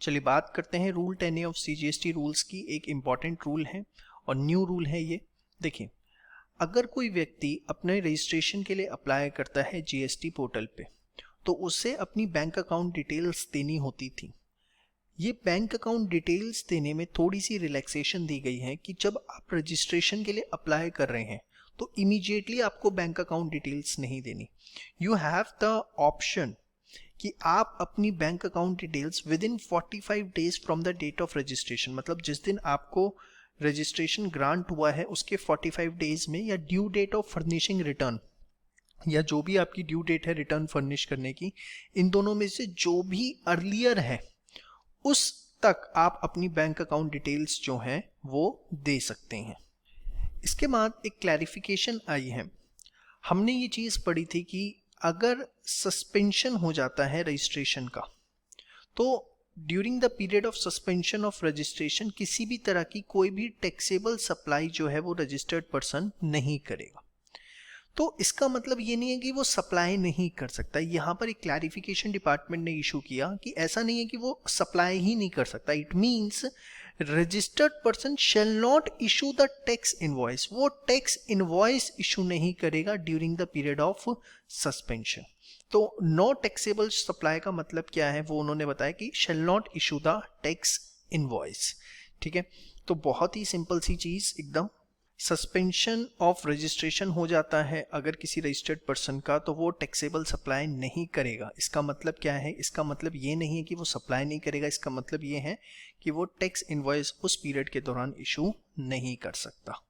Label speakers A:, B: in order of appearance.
A: चलिए बात करते हैं rule 10A of CGST rules की। एक इम्पॉर्टेंट रूल है और न्यू रूल है ये। देखिए, अगर कोई व्यक्ति अपने रजिस्ट्रेशन के लिए अप्लाई करता है GST पोर्टल पे, तो उसे अपनी बैंक अकाउंट डिटेल्स देनी होती थी। ये बैंक अकाउंट डिटेल्स देने में थोड़ी सी रिलैक्सेशन दी गई है कि जब आप रजिस्ट्रेशन के लिए अप्लाई कर रहे हैं तो इमीडिएटली आपको बैंक अकाउंट डिटेल्स नहीं देनी। यू हैव द ऑप्शन कि आप अपनी bank account details within 45 days from the date of registration, मतलब जिस दिन आपको रजिस्ट्रेशन ग्रांट हुआ है उसके 45 डेज में, या due date of furnishing return, या जो भी आपकी ड्यू डेट है रिटर्न फर्निश करने की, इन दोनों में से जो भी अर्लियर है उस तक आप अपनी बैंक अकाउंट डिटेल्स जो हैं वो दे सकते हैं। इसके बाद एक क्लैरिफिकेशन आई है। हमने ये चीज़ पढ़ी थी कि अगर सस्पेंशन हो जाता है रजिस्ट्रेशन का, तो during the period of suspension of registration किसी भी तरह की कोई भी टैक्सेबल सप्लाई जो है वो रजिस्टर्ड पर्सन नहीं करेगा। तो इसका मतलब ये नहीं है कि वो सप्लाई नहीं कर सकता। यहाँ पर एक क्लैरिफिकेशन डिपार्टमेंट ने इशू किया कि ऐसा नहीं है कि वो सप्लाई ही नहीं कर सकता। It means registered person shall not issue the tax invoice. वो टैक्स इनवॉइस इशू नहीं करेगा during the period of suspension. तो नो टैक्सेबल सप्लाई का मतलब क्या है वो उन्होंने बताया कि shall not issue the tax invoice. ठीक है, तो बहुत ही सिंपल सी चीज एकदम। सस्पेंशन ऑफ रजिस्ट्रेशन हो जाता है अगर किसी रजिस्टर्ड पर्सन का, तो वो टैक्सेबल सप्लाई नहीं करेगा। इसका मतलब क्या है? इसका मतलब ये नहीं है कि वो सप्लाई नहीं करेगा, इसका मतलब ये है कि वो टैक्स इनवॉइस उस पीरियड के दौरान इशू नहीं कर सकता।